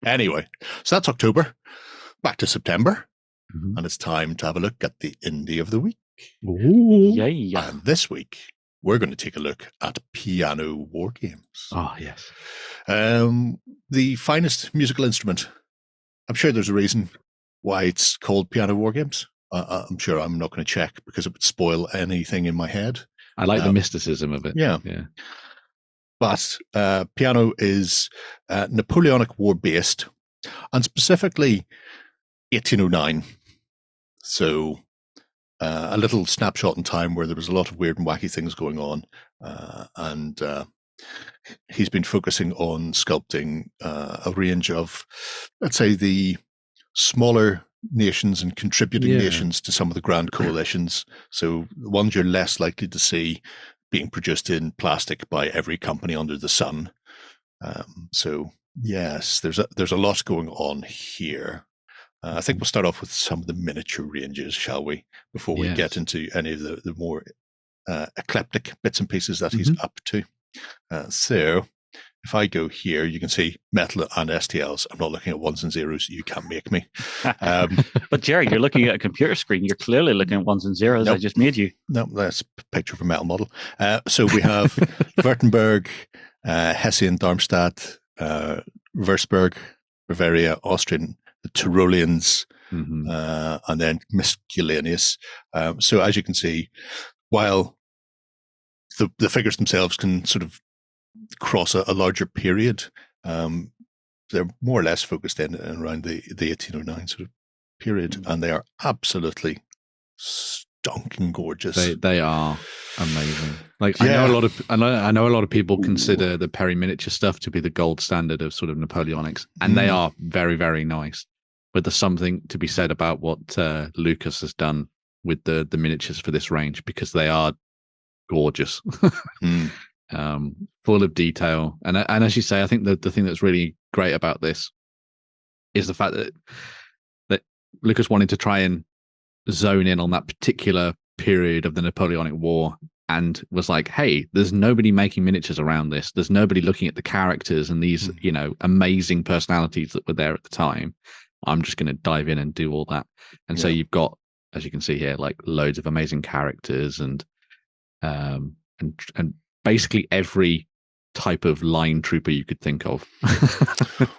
Anyway, so that's October. Back to September. Mhm. And it's time to have a look at the Indie of the Week. Ooh. Yeah. And this week, we're going to take a look at Piano Wargames. Oh, yes. The finest musical instrument. I'm sure there's a reason why it's called Piano Wargames. I'm sure I'm not going to check because it would spoil anything in my head. I like the mysticism of it. Yeah. But piano is Napoleonic War based, and specifically 1809. So a little snapshot in time where there was a lot of weird and wacky things going on, and he's been focusing on sculpting a range of, let's say, the smaller nations and contributing nations to some of the grand coalitions. So the ones you're less likely to see being produced in plastic by every company under the sun. So yes, there's a lot going on here. I think we'll start off with some of the miniature ranges, shall we, before we get into any of the more eclectic bits and pieces that he's up to. So if I go here, you can see metal and STLs. I'm not looking at ones and zeros. You can't make me. But Jerry, you're looking at a computer screen. You're clearly looking at ones and zeros. Nope. I just made you. No, that's a picture of a metal model. So we have Württemberg, Hesse and Darmstadt, Würzburg, Bavaria, Austrian, the Tyroleans, and then miscellaneous. So as you can see, while the figures themselves can sort of cross a larger period, they're more or less focused in around the 1809 sort of period, and they are absolutely stonking gorgeous. They are amazing. Like I know a lot of people consider the Perry miniature stuff to be the gold standard of sort of Napoleonics, and they are very, very nice. But there's something to be said about what Lucas has done with the miniatures for this range, because they are gorgeous. Full of detail, and as you say, I think the thing that's really great about this is the fact that Lucas wanted to try and zone in on that particular period of the Napoleonic War, and was like, hey, there's nobody making miniatures around this. There's nobody looking at the characters and these amazing personalities that were there at the time. I'm just going to dive in and do all that. And so you've got, as you can see here, like loads of amazing characters and basically every type of line trooper you could think of.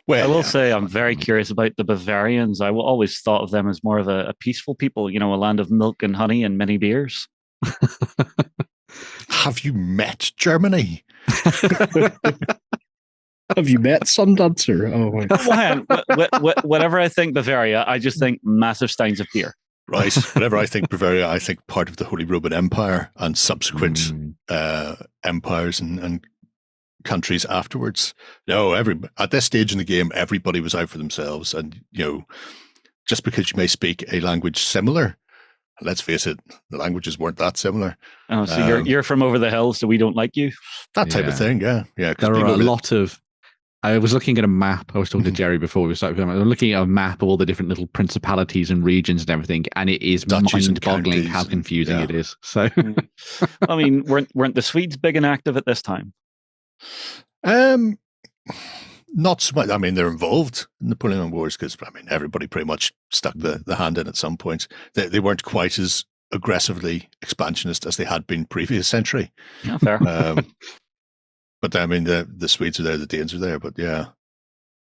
Well, I will say I'm very curious about the Bavarians. I always thought of them as more of a peaceful people, a land of milk and honey and many beers. Have you met Germany? Have you met Sundancer? Oh, my. Whatever I think Bavaria, I just think massive steins of beer. Right. Whenever I think Bavaria, I think part of the Holy Roman Empire and subsequent empires and countries afterwards. No, at this stage in the game, everybody was out for themselves. And, just because you may speak a language similar, let's face it, the languages weren't that similar. Oh, so you're from over the hill, so we don't like you? That type of thing, yeah. Yeah. There are a lot of... I was looking at a map. I was talking to Jerry before we started. I was looking at a map of all the different little principalities and regions and everything, and it is mind-boggling how confusing it is. So, I mean, weren't the Swedes big and active at this time? Not so much. I mean, they're involved in the Napoleonic Wars because everybody pretty much stuck the hand in at some point. They weren't quite as aggressively expansionist as they had been previous century. Yeah, fair. But I mean, the Swedes are there, the Danes are there. But yeah,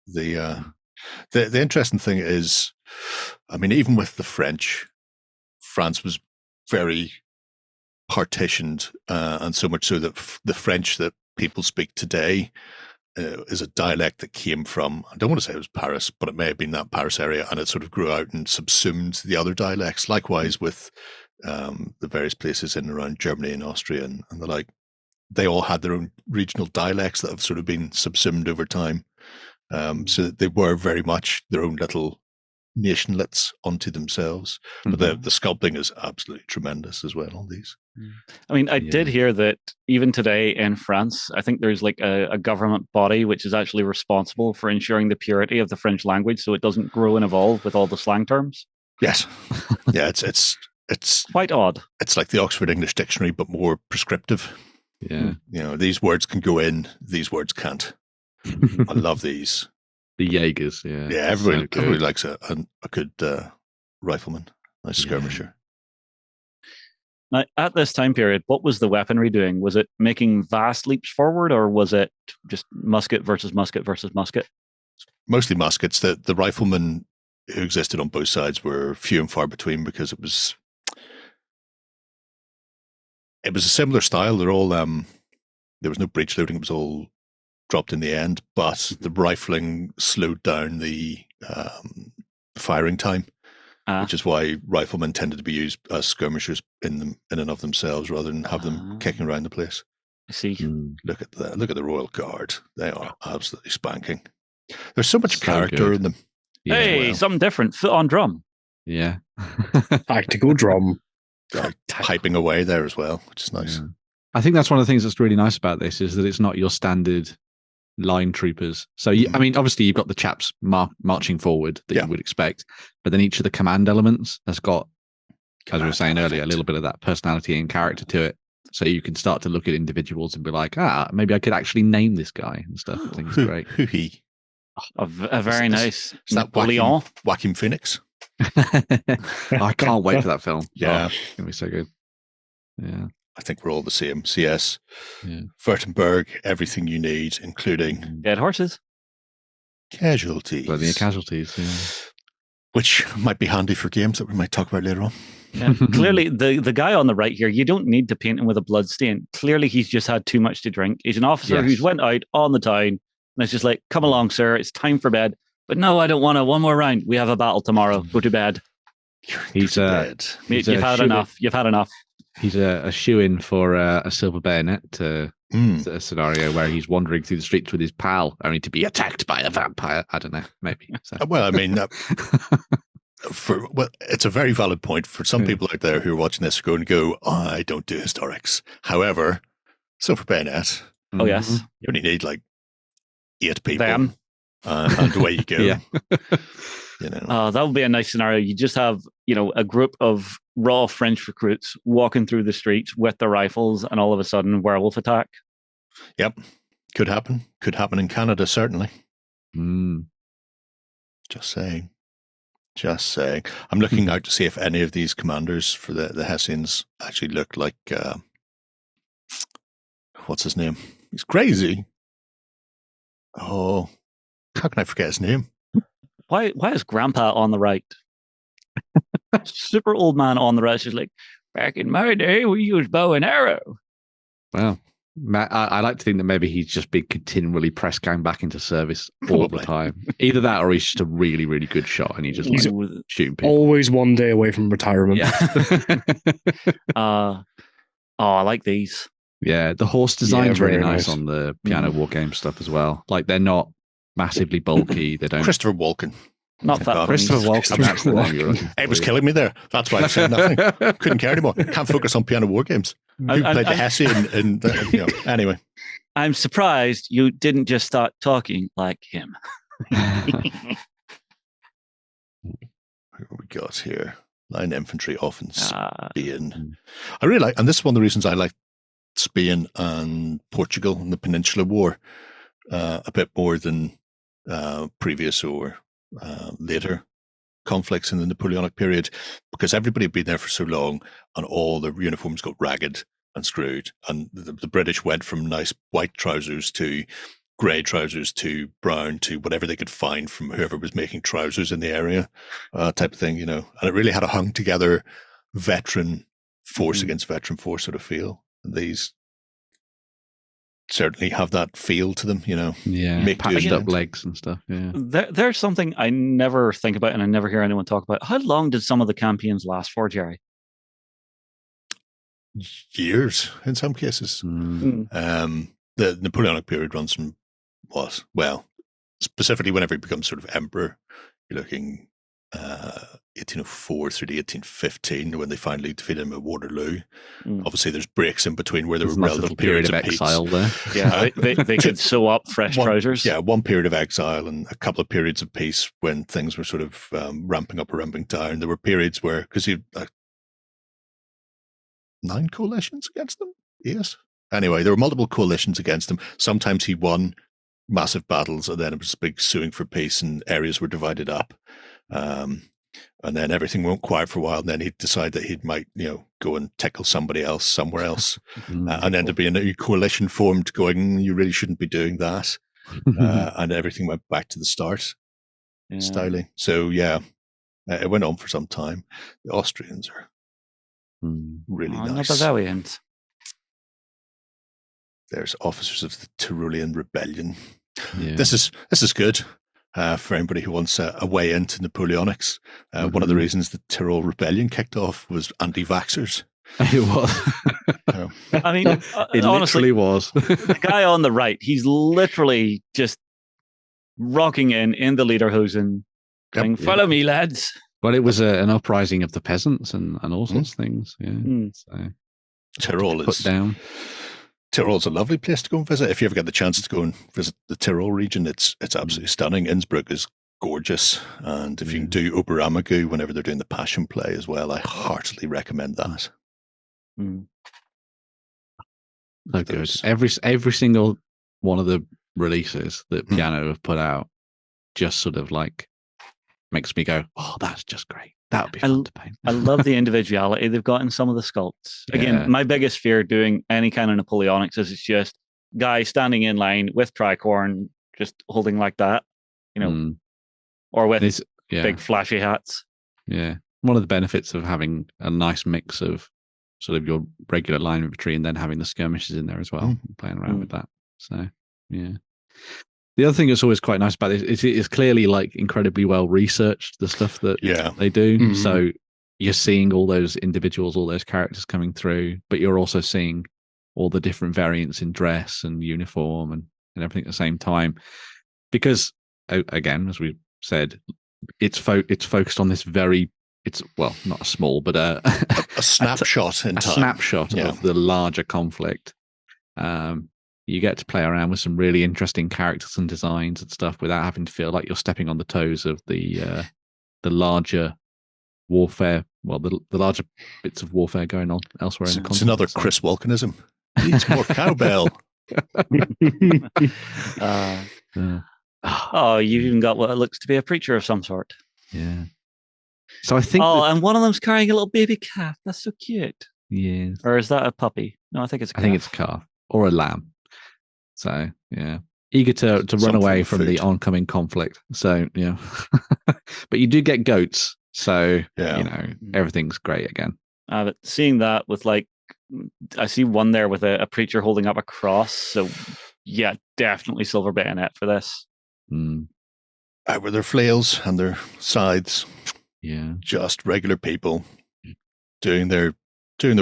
the interesting thing is, I mean, even with the French, France was very partitioned, and so much so that the French that people speak today is a dialect that came from, I don't want to say it was Paris, but it may have been that Paris area, and it sort of grew out and subsumed the other dialects. Likewise with the various places in and around Germany and Austria and the like. They all had their own regional dialects that have sort of been subsumed over time. So that they were very much their own little nationlets unto themselves. But the sculpting is absolutely tremendous as well on these. I mean, I did hear that even today in France, I think there's like a government body which is actually responsible for ensuring the purity of the French language so it doesn't grow and evolve with all the slang terms. Yes. Yeah, it's quite odd. It's like the Oxford English Dictionary, but more prescriptive. Yeah. These words can go in, these words can't. I love these. The Jaegers, yeah. Yeah, everybody likes a good rifleman, nice skirmisher. Now, at this time period, what was the weaponry doing? Was it making vast leaps forward, or was it just musket versus musket versus musket? Mostly muskets. The riflemen who existed on both sides were few and far between because it was a similar style. They're all there was no breech loading. It was all dropped in the end, but the rifling slowed down the firing time, which is why riflemen tended to be used as skirmishers in and of themselves rather than have them kicking around the place. I see. Look at the Royal Guard. They are absolutely spanking. There's so much character in them. Yeah, hey, something different. Foot on drum. Yeah. Tactical drum. Piping away there as well, which is nice. Yeah. I think that's one of the things that's really nice about this is that it's not your standard line troopers. So, I mean, obviously you've got the chaps marching forward that you would expect, but then each of the command elements has got, as we were saying earlier, a little bit of that personality and character to it. So you can start to look at individuals and be like, maybe I could actually name this guy and stuff. I think it's great. Who he? A very nice. Is that Napoleon? Joaquin Phoenix? I can't wait for that film. Yeah. It's going to be so good. Yeah. I think we're all the same. CS, Württemberg, everything you need, including dead horses, casualties. Plenty of casualties, yeah. Which might be handy for games that we might talk about later on. Yeah. Clearly, the guy on the right here, you don't need to paint him with a blood stain. Clearly, he's just had too much to drink. He's an officer who's went out on the town, and it's just like, come along, sir, it's time for bed. But no, I don't want to. One more round. We have a battle tomorrow. Go to bed. He's Mate, you've had enough. You've had enough. He's a shoe-in for a silver bayonet a scenario where he's wandering through the streets with his pal, only to be attacked by a vampire. I don't know, maybe. So. Well, I mean, it's a very valid point for some people out there who are watching this going to go, I don't do historics. However, silver bayonet. Oh, yes. You only need like 8 people. Them. And away you go. Yeah. You know. That would be a nice scenario. You just have, a group of raw French recruits walking through the streets with their rifles, and all of a sudden, werewolf attack. Yep. Could happen. Could happen in Canada, certainly. Just saying. I'm looking out to see if any of these commanders for the Hessians actually look like, what's his name? He's crazy. Oh, how can I forget his name? Why is Grandpa on the right? Super old man on the right. She's like, back in my day, we used bow and arrow. Well, I like to think that maybe he's just been continually press gang back into service all the time. Either that or he's just a really, really good shot and he's shooting people. Always one day away from retirement. Yeah. I like these. Yeah, the horse design's really nice on the Piano Wargames stuff as well. Like, they're not massively bulky. They don't. Christopher Walken. Not that. Christopher Walken. It was killing me there. That's why I said nothing. Couldn't care anymore. Can't focus on Piano Wargames. Who played the Hessian? Anyway. I'm surprised you didn't just start talking like him. What we got here? Line infantry, often Spain. I really like, and this is one of the reasons I like Spain and Portugal in the Peninsular War a bit more than previous or later conflicts in the Napoleonic period, because everybody had been there for so long and all the uniforms got ragged and screwed, and the British went from nice white trousers to grey trousers to brown to whatever they could find from whoever was making trousers in the area, type of thing, and it really had a hung together veteran force against veteran force sort of feel. And these certainly have that feel to them, Yeah, patched up legs and stuff. Yeah, there's something I never think about and I never hear anyone talk about. How long did some of the campaigns last for, Jerry? Years in some cases. The Napoleonic period runs from specifically whenever he becomes sort of emperor, you're looking 1804 through to 1815 when they finally defeated him at Waterloo. Obviously, there's breaks in between where there were relative periods of exile there. Yeah, they could sew up fresh trousers. Yeah, one period of exile and a couple of periods of peace when things were sort of ramping up or ramping down. There were periods where, because he 9 coalitions against them? Yes. Anyway, there were multiple coalitions against him. Sometimes he won massive battles, and then it was big suing for peace, and areas were divided up. And then everything went quiet for a while, and then he'd decide that he might, go and tickle somebody else somewhere else. And then there'd be a new coalition formed going, you really shouldn't be doing that. And everything went back to the start, styling. So, it went on for some time. The Austrians are really nice. Not Bavarians. There's officers of the Tyrolean Rebellion. Yeah. This is good. For anybody who wants a way into Napoleonics. One of the reasons the Tyrol Rebellion kicked off was anti-vaxxers. It was. I mean, it honestly, literally was. The guy on the right, he's literally just rocking in the Lederhosen, going, follow me, lads. Well, it was an uprising of the peasants and all sorts of things. Yeah. So, Tyrol's a lovely place to go and visit. If you ever get the chance to go and visit the Tyrol region, it's absolutely stunning. Innsbruck is gorgeous. And if you can do Oberammergau whenever they're doing the Passion Play as well, I heartily recommend that. So good. Every single one of the releases that Piano have put out just sort of like makes me go, oh, that's just great. That would be fun to paint. I love the individuality they've got in some of the sculpts. Again, my biggest fear doing any kind of Napoleonics is it's just guy standing in line with tricorn, just holding like that, or with big flashy hats. Yeah. One of the benefits of having a nice mix of sort of your regular line infantry and then having the skirmishes in there as well, playing around with that. So, yeah. The other thing that's always quite nice about this is it's clearly like incredibly well researched, the stuff that they do. So you're seeing all those individuals, all those characters coming through, but you're also seeing all the different variants in dress and uniform and everything at the same time. Because, again, as we said, it's focused on this not a small, but a snapshot in time. A snapshot of the larger conflict. You get to play around with some really interesting characters and designs and stuff without having to feel like you're stepping on the toes of the larger warfare. Well, the larger bits of warfare going on elsewhere in the continent. It's another Chris Walkenism. Needs more cowbell. You've even got what looks to be a preacher of some sort. Yeah. So I think. And one of them's carrying a little baby calf. That's so cute. Yeah. Or is that a puppy? No, I think it's a calf. I think it's a calf or a lamb. So, yeah, eager to run away from the oncoming conflict. So, yeah, but you do get goats. So, everything's great again. But seeing that with I see one there with a preacher holding up a cross. So, yeah, definitely silver bayonet for this. Out with their flails and their scythes. Yeah. Just regular people doing their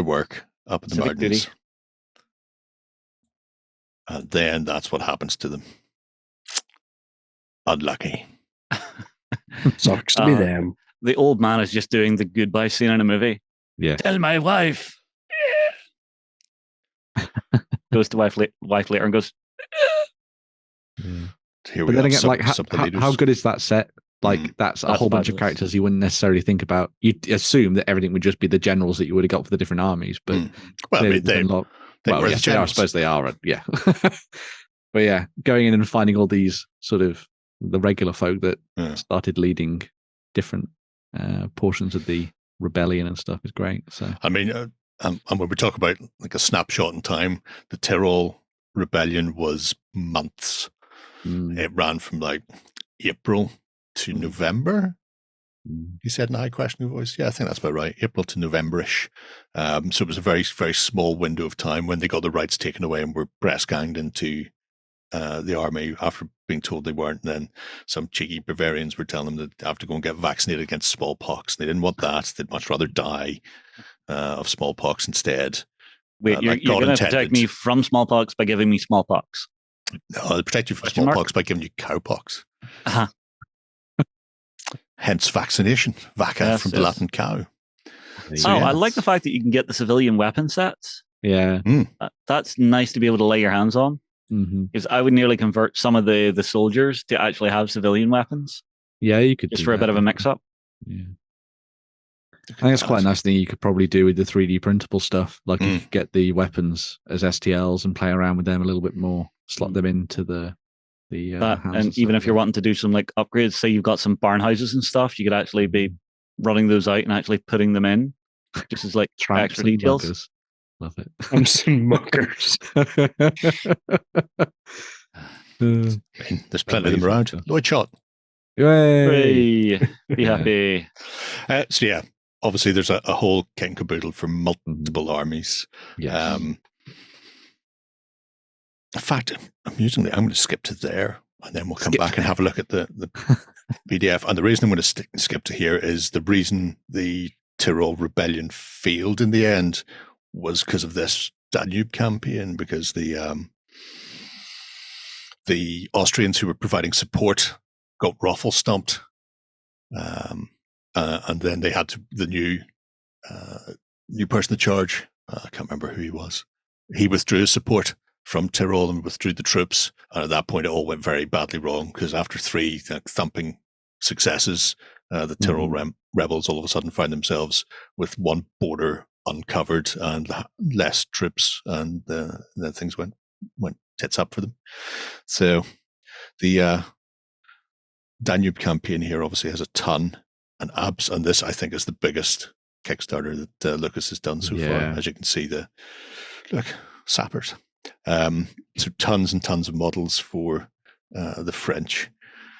work up in the mountains. Duty. And then that's what happens to them. Unlucky. Sucks to be them. The old man is just doing the goodbye scene in a movie. Yeah. Tell my wife. Goes to wife later and goes. Here but then again, like, how good is that set? Like, that's a whole bunch of characters you wouldn't necessarily think about. You'd assume that everything would just be the generals that you would have got for the different armies, but I suppose they are. Yeah. But yeah, going in and finding all these sort of the regular folk that started leading different portions of the rebellion and stuff is great. So I mean, and when we talk about like a snapshot in time, the Tyrol Rebellion was months. It ran from like April to November. He said in a high questioning voice. Yeah, I think that's about right. April to November-ish. So it was a very, very small window of time when they got the rights taken away and were press ganged into the army after being told they weren't. And then some cheeky Bavarians were telling them that they have to go and get vaccinated against smallpox. And they didn't want that. They'd much rather die of smallpox instead. Wait, you're going to protect me from smallpox by giving me smallpox? No, they'll protect you from smallpox by giving you cowpox. Uh-huh. Hence vaccination, vaca from the Latin cow. So, I like the fact that you can get the civilian weapon sets. Yeah. That's nice to be able to lay your hands on. Because I would nearly convert some of the soldiers to actually have civilian weapons. Yeah, you could just for a bit of a mix-up. Yeah. I think it's quite a nice thing you could probably do with the 3D printable stuff. Like you could get the weapons as STLs and play around with them a little bit more, slot them into the The and even if you're wanting to do some like upgrades, say you've got some barn houses and stuff, you could actually be running those out and actually putting them in, just as like extra details. Buggers. Love it. Tramps and muckers. There's plenty of them around. Lloyd shot. Yay! Be happy. So yeah, obviously there's a whole kit and caboodle for multiple armies. Yes. In fact, amusingly, I'm going to skip to there, and then we'll come back and have a look at the PDF. And the reason I'm going to skip to here is the reason the Tyrol Rebellion failed in the end was because of this Danube campaign, because the Austrians who were providing support got Rothel stumped, and then they had the new person in charge. I can't remember who he was. He withdrew his support from Tyrol and withdrew the troops, and at that point it all went very badly wrong, because after 3 thumping successes, the Tyrol rebels all of a sudden found themselves with one border uncovered and less troops, and then things went tits up for them. So the Danube campaign here obviously has a ton, and this I think is the biggest Kickstarter that Lucas has done so far. As you can see, look, sappers. So tons and tons of models for the French.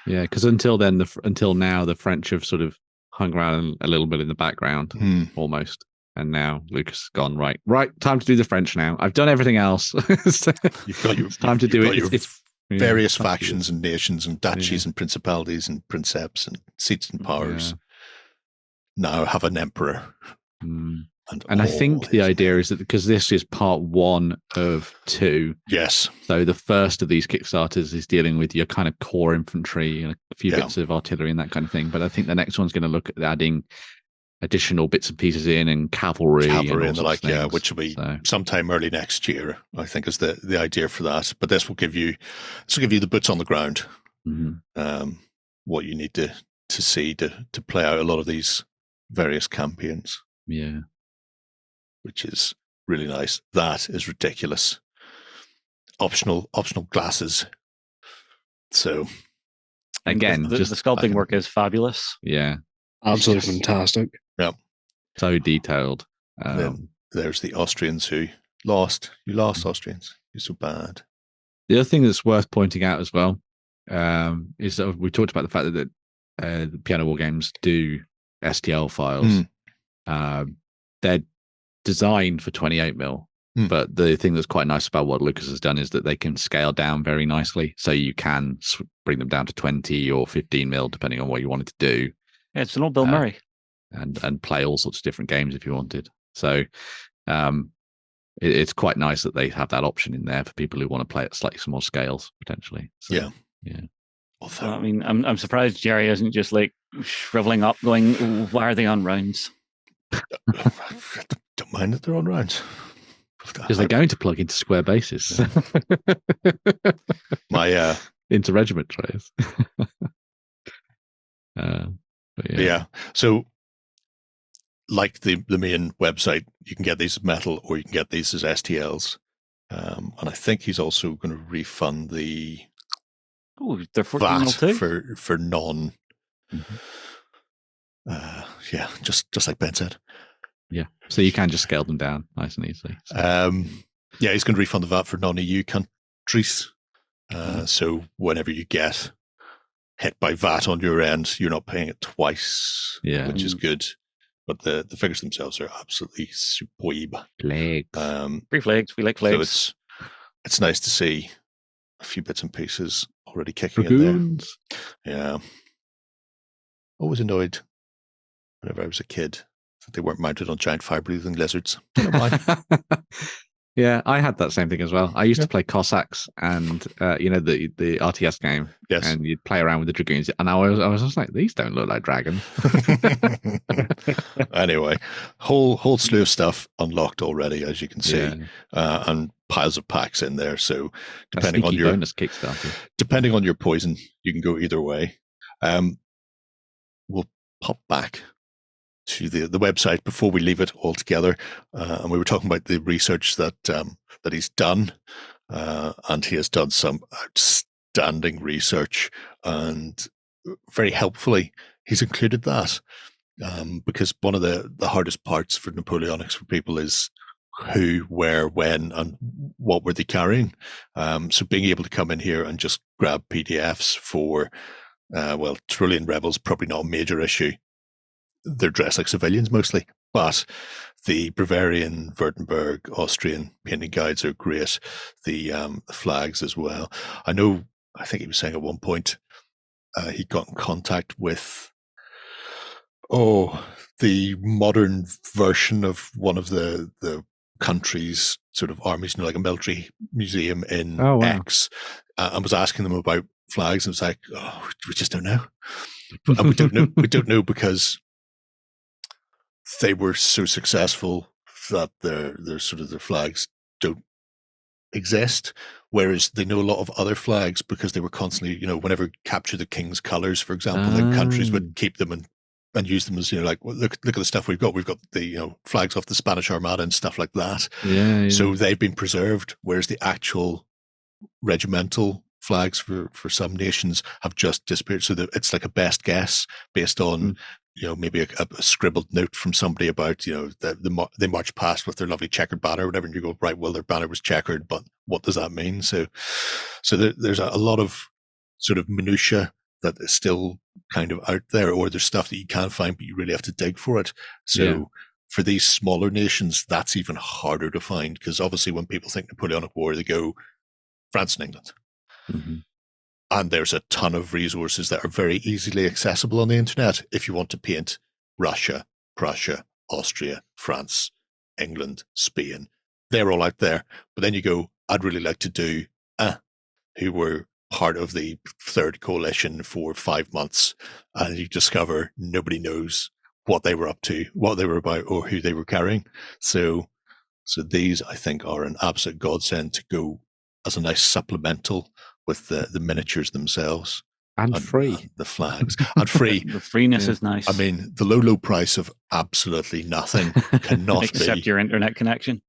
Yeah, because until now, the French have sort of hung around a little bit in the background, almost. And now Lucas has gone, right, time to do the French now. I've done everything else. You've got time to do it. It's various factions and nations and duchies and principalities and princeps and seats and powers. Now have an emperor. And I think the idea is that because this is part 1 of 2. Yes. So the first of these Kickstarters is dealing with your kind of core infantry and a few bits of artillery and that kind of thing. But I think the next one's going to look at adding additional bits and pieces in, and cavalry and the like, which will be sometime early next year, I think, is the idea for that. But this will give you the boots on the ground, what you need to see to play out a lot of these various campaigns. Yeah, which is really nice. That is ridiculous. Optional glasses. So again, the sculpting work is fabulous. Yeah, absolutely fantastic. Yeah, so detailed. Then there's the Austrians who lost. You lost, Austrians. You're so bad. The other thing that's worth pointing out as well is that we talked about the fact that the Piano Wargames do STL files. They're designed for 28mm, but the thing that's quite nice about what Lucas has done is that they can scale down very nicely, so you can bring them down to 20 or 15mm depending on what you wanted to do. Yeah, it's an old Bill Murray, and play all sorts of different games if you wanted. So it's quite nice that they have that option in there for people who want to play at slightly small scales potentially. So, yeah. Although, I mean, I'm surprised Jerry isn't just like shriveling up, going, "Why are they on rounds?" Don't mind that they're on rounds, because they're going to plug into square bases. My into regiment trays. So like the main website, you can get these as metal or you can get these as STLs, and I think he's also going to refund the they're VAT for non. Just like Ben said. Yeah, so you can just scale them down nice and easily. So. He's going to refund the VAT for non-EU countries. So whenever you get hit by VAT on your end, you're not paying it twice, which is good. But the figures themselves are absolutely superb. Flags. Free flags. We like flags. So it's nice to see a few bits and pieces already kicking in there. Yeah. Always annoyed whenever I was a kid that they weren't mounted on giant fire-breathing lizards. Don't know why. Yeah, I had that same thing as well. I used to play Cossacks and, the RTS game. Yes. And you'd play around with the Dragoons. And I was just like, these don't look like dragons. Anyway, whole slew of stuff unlocked already, as you can see. And piles of packs in there. So depending on your bonus Kickstarter. Depending on your poison, you can go either way. We'll pop back to the website before we leave it altogether, and we were talking about the research that he's done, and he has done some outstanding research, and very helpfully he's included that, because one of the hardest parts for Napoleonics for people is who, where, when, and what were they carrying. So being able to come in here and just grab PDFs for, well, Tyrolean rebels, probably not a major issue. They're dressed like civilians mostly, but the Bavarian, Württemberg, Austrian painting guides are great. The flags as well. I think he was saying at one point he got in contact with the modern version of one of the country's sort of armies, like a military museum in X, and was asking them about flags, and it was like, we just don't know. And we don't know. We don't know because they were so successful that their flags don't exist. Whereas they know a lot of other flags because they were constantly, whenever capture the king's colors, for example, then countries would keep them and use them as, like, well, look at the stuff we've got. We've got the, flags off the Spanish Armada and stuff like that. Yeah. So they've been preserved, whereas the actual regimental flags for some nations have just disappeared. So it's like a best guess based on, maybe a scribbled note from somebody about, they marched past with their lovely checkered banner or whatever, and you go, right, well, their banner was checkered, but what does that mean? So there's a lot of sort of minutiae that is still kind of out there, or there's stuff that you can't find, but you really have to dig for it. So for these smaller nations, that's even harder to find, because obviously when people think Napoleonic War, they go France and England. Mm-hmm. And there's a ton of resources that are very easily accessible on the internet if you want to paint Russia, Prussia, Austria, France, England, Spain. They're all out there. But then you go, I'd really like to do who were part of the Third Coalition for 5 months, and you discover nobody knows what they were up to, what they were about, or who they were carrying. So these, I think, are an absolute godsend to go as a nice supplemental with the miniatures themselves. And free. The flags. And free. The freeness is nice. I mean, the low price of absolutely nothing cannot except your internet connection.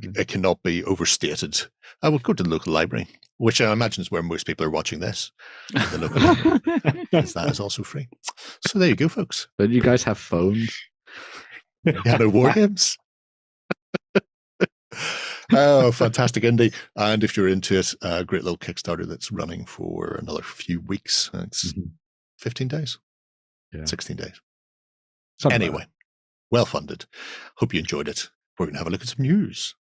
It cannot be overstated. I will go to the local library, which I imagine is where most people are watching this. The local library, because that is also free. So there you go, folks. Don't you guys have phones? Piano Wargames. Oh, fantastic indie. And if you're into it, a great little Kickstarter that's running for another few weeks. It's 15 days, 16 days. Anyway, well funded. Hope you enjoyed it. We're going to have a look at some news.